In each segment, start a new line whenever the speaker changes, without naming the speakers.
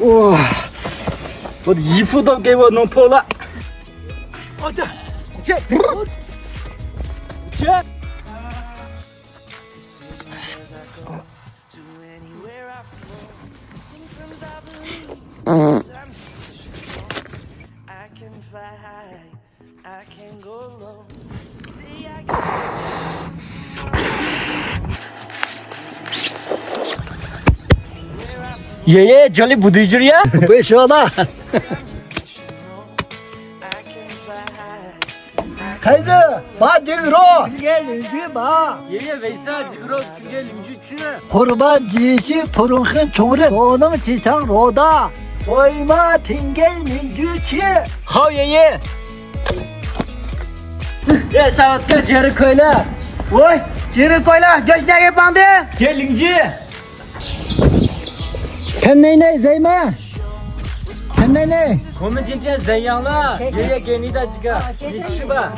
哇，我的衣服都给我弄破了。我的，这，这。 爷爷，这里不对劲呀！
别说了，孩子，把这个肉给邻居吧。
爷爷，为啥这个肉分给邻居吃？
Kurban dişi purun çoğru onun titan roda. Soyma tingelin güçü.
好，爷爷。爷，上个节日快乐！
Oy, geri koy la, göç ne yapandı?
给邻居。陈奶奶在吗？陈奶奶，我们今天怎样了？爷爷给你的这个，你吃吧。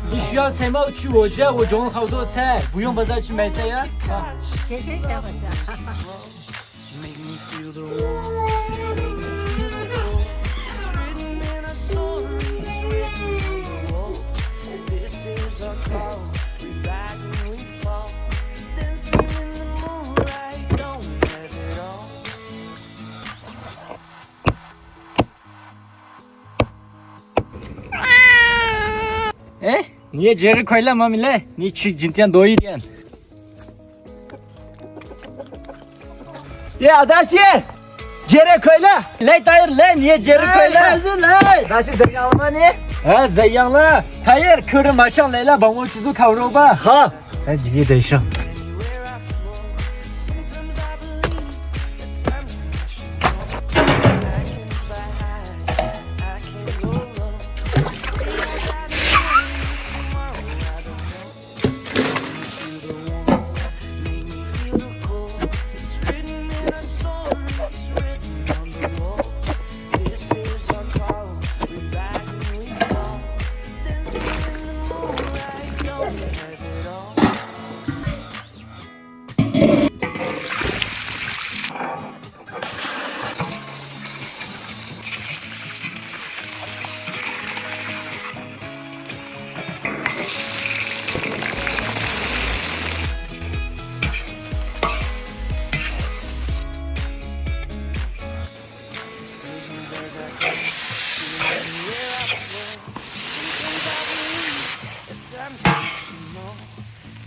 你需要菜吗？去我家，我种了好多菜，不用把它去买菜呀。啊，
谢谢小伙子。
哎，你也节日快乐，妈咪来，你吃今天多一点。
Ya daşı, geri koy la.
来，大爷来，你也节日快乐。
Hazır la. Daşı sen alma ne?
啊，怎样了？大爷，客人马上来了，帮我去做烤肉吧。
好，
哎，这个得上。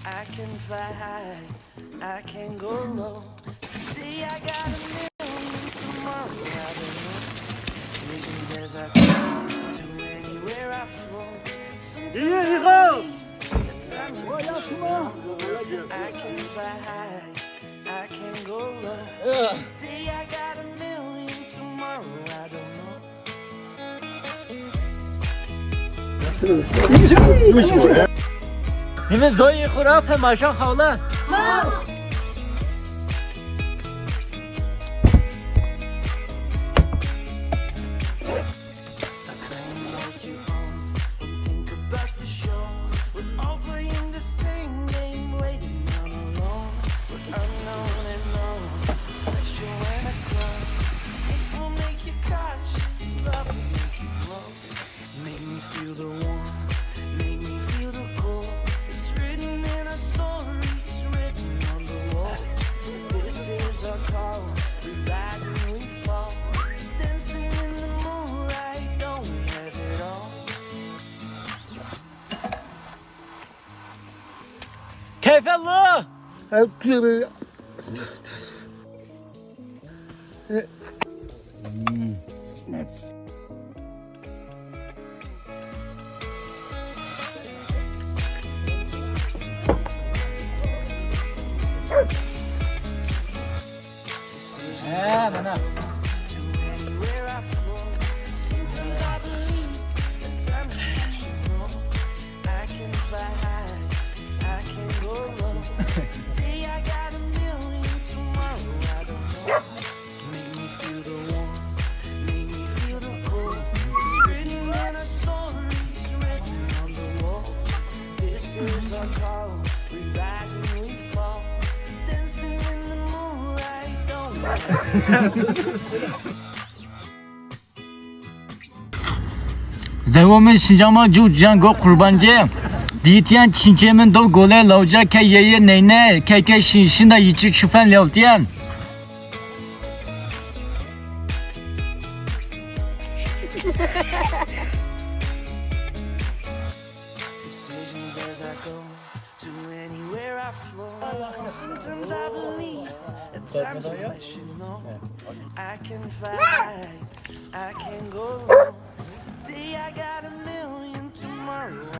I can fly high, I can go low. Today I got a million, tomorrow I don't know. Visions as I go to anywhere I flow. Sometimes at times I can fly high, I can go low. Today I got a million, tomorrow I don't know.
你们坐一会儿，饭马上好了。好。开饭了。哎，奶奶。Zevomın Şincanma Cucan Go Kurbancı. Diyetiyen Çinçemin do gole lauca ke yeye neyne ke şinşin da yiçi çüfen lavtiyen.
Decisions as I go to anywhere I flow. Sometimes I believe, at times I wish you know. I can fly, I can go. Today I got a million, tomorrow